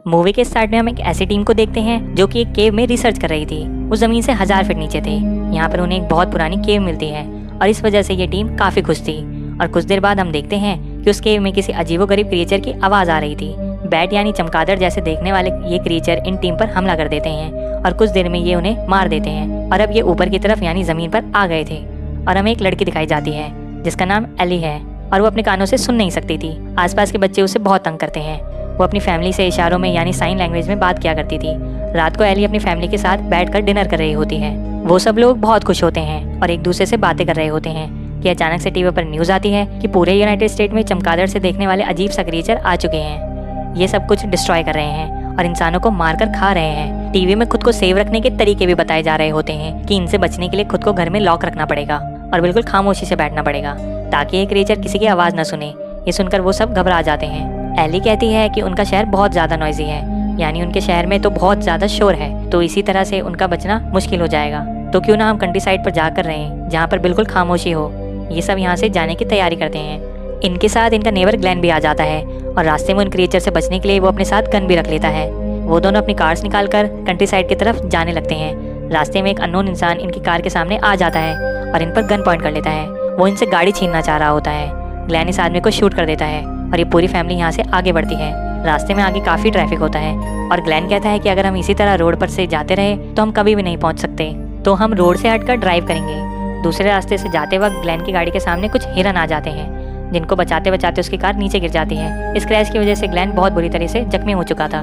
Movie के start में हम एक ऐसी टीम को देखते हैं जो कि एक केव में रिसर्च कर रही थी। वो जमीन से 1000 फीट नीचे थे। यहाँ पर उन्हें एक बहुत पुरानी केव मिलती है और इस वजह से ये टीम काफी खुश थी। और कुछ देर बाद हम देखते हैं कि उस केव में किसी अजीबोगरीब क्रिएचर की आवाज आ रही थी। बैट यानी चमगादड़ जैसे देखने वाले ये क्रिएचर इन टीम पर हमला कर देते हैं और कुछ देर में ये उन्हें मार देते हैं। और अब ये ऊपर की तरफ यानी जमीन पर आ गए थे और हमें एक लड़की दिखाई जाती है जिसका नाम एली है और वो अपने कानों से सुन नहीं सकती थी। आसपास के बच्चे उसे बहुत तंग करते हैं। वो अपनी फैमिली से इशारों में यानी साइन लैंग्वेज में बात किया करती थी। रात को एली अपनी फैमिली के साथ बैठकर डिनर कर रही होती है। वो सब लोग बहुत खुश होते हैं और एक दूसरे से बातें कर रहे होते हैं कि अचानक से टीवी पर न्यूज आती है कि पूरे यूनाइटेड स्टेट में चमगादड़ से देखने वाले अजीब सा क्रिएचर आ चुके हैं। ये सब कुछ डिस्ट्रॉय कर रहे हैं और इंसानों को मारकर खा रहे हैं। टीवी में खुद को सेव रखने के तरीके भी बताए जा रहे होते हैं कि इनसे बचने के लिए खुद को घर में लॉक रखना पड़ेगा और बिल्कुल खामोशी से बैठना पड़ेगा ताकि ये क्रिएचर किसी की आवाज न सुने। ये सुनकर वो सब घबरा जाते हैं। एली कहती है कि उनका शहर बहुत ज्यादा नॉइजी है, यानी उनके शहर में तो बहुत ज्यादा शोर है, तो इसी तरह से उनका बचना मुश्किल हो जाएगा। तो क्यों ना हम कंट्री साइड पर जाकर रहें जहाँ पर बिल्कुल खामोशी हो। ये सब यहाँ से जाने की तैयारी करते हैं। इनके साथ इनका नेबर ग्लेन भी आ जाता है और रास्ते में उन क्रिएचर से बचने के लिए वो अपने साथ गन भी रख लेता है। वो दोनों अपनी कार्स निकालकर कंट्री साइड की तरफ जाने लगते हैं। रास्ते में एक अननोन इंसान इनकी कार के सामने आ जाता है और इन पर गन पॉइंट कर लेता है। वो इनसे गाड़ी छीनना चाह रहा होता है। ग्लेन इस आदमी को शूट कर देता है और ये पूरी फैमिली यहाँ से आगे बढ़ती है। रास्ते में आगे काफी ट्रैफिक होता है और ग्लेन कहता है कि अगर हम इसी तरह रोड पर से जाते रहे तो हम कभी भी नहीं पहुँच सकते, तो हम रोड से हटकर ड्राइव करेंगे। दूसरे रास्ते से जाते वक्त ग्लेन की गाड़ी के सामने कुछ हिरन आ जाते हैं जिनको बचाते बचाते उसकी कार नीचे गिर जाती है। इस क्रैश की वजह से ग्लेन बहुत बुरी तरह से जख्मी हो चुका था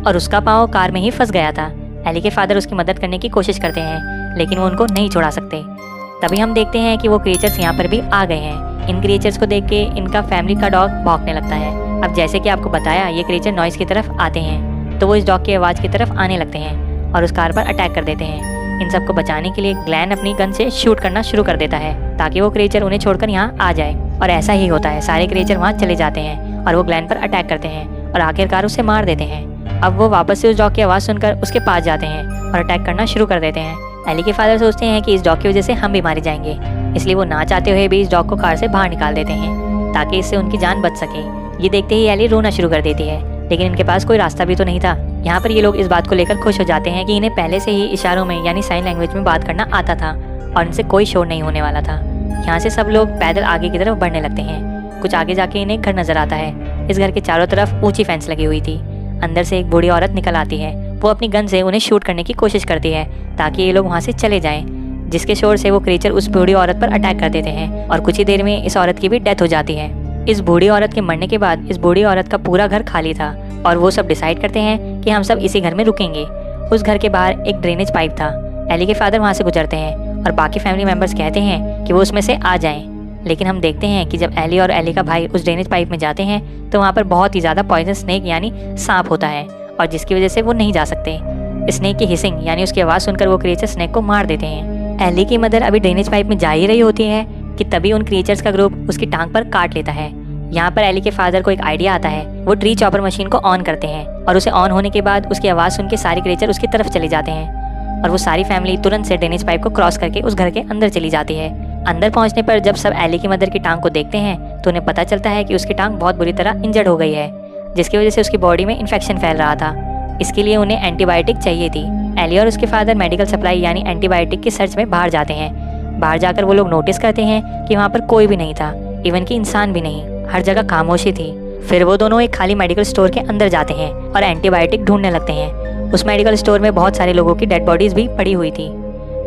और उसका पाँव कार में ही फंस गया था। एली के फादर उसकी मदद करने की कोशिश करते हैं लेकिन वो उनको नहीं छोड़ा सकते। तभी हम देखते हैं कि वो क्रिएचर्स यहाँ पर भी आ गए हैं। इन क्रिएचर्स को देख के इनका फैमिली का डॉग भौंकने लगता है। अब जैसे कि आपको बताया ये क्रिएचर नॉइस की तरफ आते हैं तो वो इस डॉग की आवाज़ की तरफ आने लगते हैं और उस कार पर अटैक कर देते हैं। इन सबको बचाने के लिए ग्लेन अपनी गन से शूट करना शुरू कर देता है ताकि वो क्रिएचर उन्हें छोड़कर यहाँ आ जाए। और ऐसा ही होता है, सारे क्रिएचर वहाँ चले जाते हैं और वो ग्लेन पर अटैक करते हैं और आखिरकार उसे मार देते हैं। अब वो वापस से उस डॉग की आवाज़ सुनकर उसके पास जाते हैं और अटैक करना शुरू कर देते हैं। एली के फादर सोचते हैं कि इस डॉग की वजह से हम भी मारे जाएंगे, इसलिए वो ना चाहते हुए भी इस डॉग को कार से बाहर निकाल देते हैं ताकि इससे उनकी जान बच सके। ये देखते ही एली रोना शुरू कर देती है लेकिन इनके पास कोई रास्ता भी तो नहीं था। यहाँ पर ये लोग इस बात को लेकर खुश हो जाते हैं कि इन्हें पहले से ही इशारों में यानी साइन लैंग्वेज में बात करना आता था और इनसे कोई शोर नहीं होने वाला था। यहाँ से सब लोग पैदल आगे की तरफ बढ़ने लगते हैं। कुछ आगे जाके इन्हें घर नजर आता है। इस घर के चारों तरफ ऊंची फेंस लगी हुई थी। अंदर से एक बूढ़ी औरत निकल आती है। वो अपनी गन से उन्हें शूट करने की कोशिश करती है ताकि ये लोग वहाँ से चले जाएं, जिसके शोर से वो क्रिएचर उस बूढ़ी औरत पर अटैक कर देते हैं और कुछ ही देर में इस औरत की भी डेथ हो जाती है। इस बूढ़ी औरत के मरने के बाद इस बूढ़ी औरत का पूरा घर खाली था और वो सब डिसाइड करते हैं कि हम सब इसी घर में रुकेंगे। उस घर के बाहर एक ड्रेनेज पाइप था। एली के फादर वहाँ से गुजरते हैं और बाकी फैमिली मेंबर्स कहते हैं कि वो उसमें से आ जाएं। लेकिन हम देखते हैं कि जब एली और एली का भाई उस ड्रेनेज पाइप में जाते हैं तो वहाँ पर बहुत ही ज़्यादा पॉइजन स्नेक यानी सांप होता है और जिसकी वजह से वो नहीं जा सकते। स्नेक की हिसिंग यानी उसकी आवाज़ सुनकर वो क्रिएचर स्नेक को मार देते हैं। एली की मदर अभी ड्रेनेज पाइप में जा ही रही होती है कि तभी उन क्रिएचर्स का ग्रुप उसकी टांग पर काट लेता है। यहाँ पर एली के फादर को एक आइडिया आता है। वो ट्री चॉपर मशीन को ऑन करते हैं और उसे ऑन होने के बाद उसकी आवाज़ सुन के सारे क्रिएचर उसकी तरफ चले जाते हैं और वो सारी फैमिली तुरंत से ड्रेनेज पाइप को क्रॉस करके उस घर के अंदर चली जाती है। अंदर पहुंचने पर जब सब एली की मदर की टांग को देखते हैं तो उन्हें पता चलता है कि उसकी टांग बहुत बुरी तरह इंजर्ड हो गई है, जिसकी वजह से उसकी बॉडी में इन्फेक्शन फैल रहा था। इसके लिए उन्हें एंटीबायोटिक चाहिए थी। एली और उसके फादर मेडिकल सप्लाई यानी एंटीबायोटिक की सर्च में बाहर जाते हैं। बाहर जाकर वो लोग नोटिस करते हैं कि वहाँ पर कोई भी नहीं था, इवन कि इंसान भी नहीं, हर जगह खामोशी थी। फिर वो दोनों एक खाली मेडिकल स्टोर के अंदर जाते हैं और एंटीबायोटिक ढूंढने लगते हैं। उस मेडिकल स्टोर में बहुत सारे लोगों की डेड बॉडीज भी पड़ी हुई थी।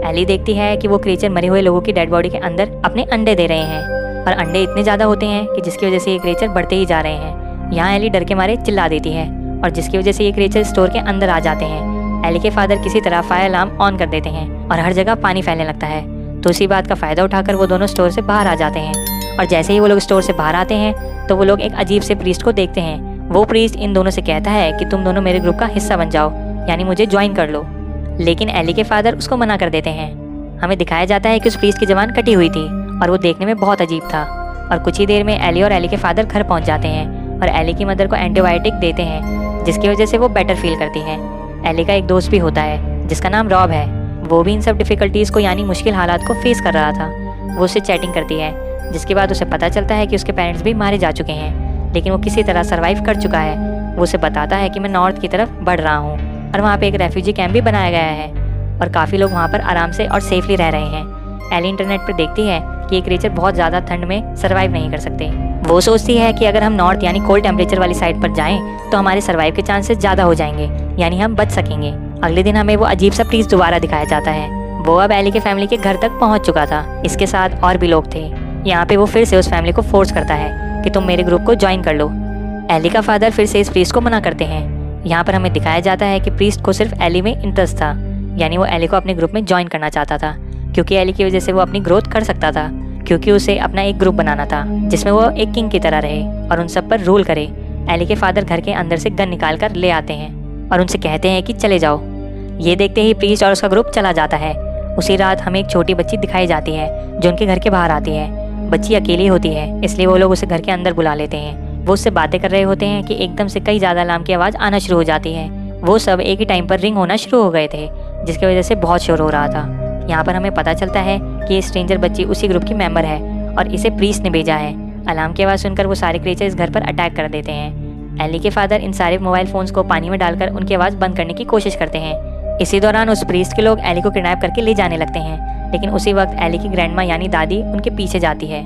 एली देखती है कि वो क्रिएचर मरे हुए लोगों की डेड बॉडी के अंदर अपने अंडे दे रहे हैं और अंडे इतने ज़्यादा होते हैं कि जिसकी वजह से ये क्रिएचर बढ़ते ही जा रहे हैं। यहाँ एली डर के मारे चिल्ला देती है और जिसकी वजह से ये क्रिएचर स्टोर के अंदर आ जाते हैं। एली के फादर किसी तरह फायर अलार्म ऑन कर देते हैं और हर जगह पानी फैलने लगता है। तो उसी बात का फ़ायदा उठाकर वो दोनों स्टोर से बाहर आ जाते हैं और जैसे ही वो लोग स्टोर से बाहर आते हैं तो वो लोग एक अजीब से प्रीस्ट को देखते हैं। वो प्रीस्ट इन दोनों से कहता है कि तुम दोनों मेरे ग्रुप का हिस्सा बन जाओ, यानी मुझे ज्वाइन कर लो। लेकिन एली के फादर उसको मना कर देते हैं। हमें दिखाया जाता है कि उस प्रीस्ट की ज़बान कटी हुई थी और वो देखने में बहुत अजीब था। और कुछ ही देर में एली और एली के फादर घर पहुंच जाते हैं और एली की मदर को एंटीबायोटिक देते हैं, जिसकी वजह से वो बेटर फील करती है। एली का एक दोस्त भी होता है जिसका नाम रॉब है। वो भी इन सब डिफ़िकल्टीज़ को यानी मुश्किल हालात को फेस कर रहा था। वो उससे चैटिंग करती है, जिसके बाद उसे पता चलता है कि उसके पेरेंट्स भी मारे जा चुके हैं, लेकिन वो किसी तरह सर्वाइव कर चुका है। वो उसे बताता है कि मैं नॉर्थ की तरफ बढ़ रहा हूँ और वहाँ पे एक रेफ्यूजी कैंप भी बनाया गया है और काफ़ी लोग वहाँ पर आराम से और सेफली रह रहे हैं। एली इंटरनेट पर देखती है कि ये क्रिएचर बहुत ज़्यादा ठंड में सर्वाइव नहीं कर सकते। वो सोचती है कि अगर हम नॉर्थ यानी कोल्ड टेम्परेचर वाली साइड पर जाएं तो हमारे सर्वाइव के चांसेस ज़्यादा हो जाएंगे, यानी हम बच सकेंगे। अगले दिन हमें वो अजीब सा प्रीस्ट दोबारा दिखाया जाता है। वो अब एली के फैमिली के घर तक पहुँच चुका था। इसके साथ और भी लोग थे। यहाँ पे वो फिर से उस फैमिली को फोर्स करता है कि तुम मेरे ग्रुप को ज्वाइन कर लो। एली का फादर फिर से इस प्रीस्ट को मना करते हैं। यहाँ पर हमें दिखाया जाता है कि प्रीस्ट को सिर्फ एली में इंटरेस्ट था, यानी वो एली को अपने ग्रुप में ज्वाइन करना चाहता था क्योंकि एली की वजह से वो अपनी ग्रोथ कर सकता था, क्योंकि उसे अपना एक ग्रुप बनाना था जिसमें वो एक किंग की तरह रहे और उन सब पर रूल करे। एली के फादर घर के अंदर से गन निकाल कर ले आते हैं और उनसे कहते हैं कि चले जाओ। ये देखते ही प्रीस्ट और उसका ग्रुप चला जाता है। उसी रात हमें एक छोटी बच्ची दिखाई जाती है जो उनके घर के बाहर आती है। बच्ची अकेली होती है, इसलिए वो लोग उसे घर के अंदर बुला लेते हैं। वो उससे बातें कर रहे होते हैं कि एकदम से कई ज़्यादा अलार्म की आवाज़ आना शुरू हो जाती है। वो सब एक ही टाइम पर रिंग होना शुरू हो गए थे, जिसकी वजह से बहुत शोर हो रहा था। यहाँ पर हमें पता चलता है कि ये स्ट्रेंजर बच्ची उसी ग्रुप की मेंबर है और इसे प्रीस्ट ने भेजा है। अलार्म की आवाज़ सुनकर वो सारे क्रिएचर इस घर पर अटैक कर देते हैं। एली के फादर इन सारे मोबाइल फ़ोन्स को पानी में डालकर उनकी आवाज़ बंद करने की कोशिश करते हैं। इसी दौरान उस प्रीस्ट के लोग एली को किडनैप करके ले जाने लगते हैं, लेकिन उसी वक्त एली की ग्रैंडमा यानी दादी उनके पीछे जाती है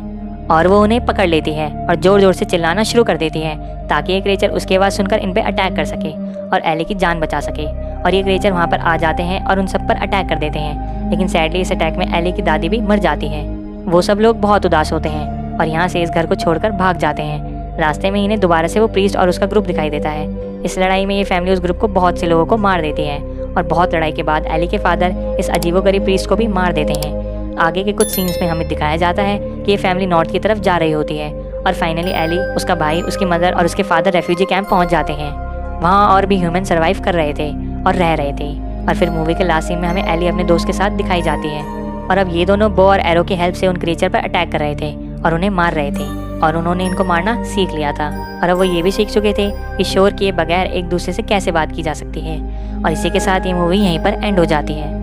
और वो उन्हें पकड़ लेती है और जोर जोर से चिल्लाना शुरू कर देती है ताकि ये क्रिएचर उसकी आवाज़ सुनकर इन पे अटैक कर सके और एली की जान बचा सके। और ये क्रिएचर वहाँ पर आ जाते हैं और उन सब पर अटैक कर देते हैं, लेकिन सैडली इस अटैक में एली की दादी भी मर जाती है। वो सब लोग बहुत उदास होते हैं और यहाँ से इस घर को छोड़कर भाग जाते हैं। रास्ते में इन्हें दोबारा से वो प्रीस्ट और उसका ग्रुप दिखाई देता है। इस लड़ाई में ये फैमिली उस ग्रुप को बहुत से लोगों को मार देती है और बहुत लड़ाई के बाद एली के फादर इस अजीबोगरीब प्रीस्ट को भी मार देते हैं। आगे के कुछ सीन्स में हमें दिखाया जाता है कि ये फैमिली नॉर्थ की तरफ जा रही होती है और फाइनली एली, उसका भाई, उसकी मदर और उसके फादर रेफ्यूजी कैंप पहुंच जाते हैं। वहाँ और भी ह्यूमन सर्वाइव कर रहे थे और रह रहे थे। और फिर मूवी के लास्ट सीन में हमें एली अपने दोस्त के साथ दिखाई जाती है और अब ये दोनों बो और एरो की हेल्प से उन क्रिएचर पर अटैक कर रहे थे और उन्हें मार रहे थे और उन्होंने इनको मारना सीख लिया था। और अब वो ये भी सीख चुके थे कि शोर किए बगैर एक दूसरे से कैसे बात की जा सकती है। और इसी के साथ ये मूवी यहीं पर एंड हो जाती है।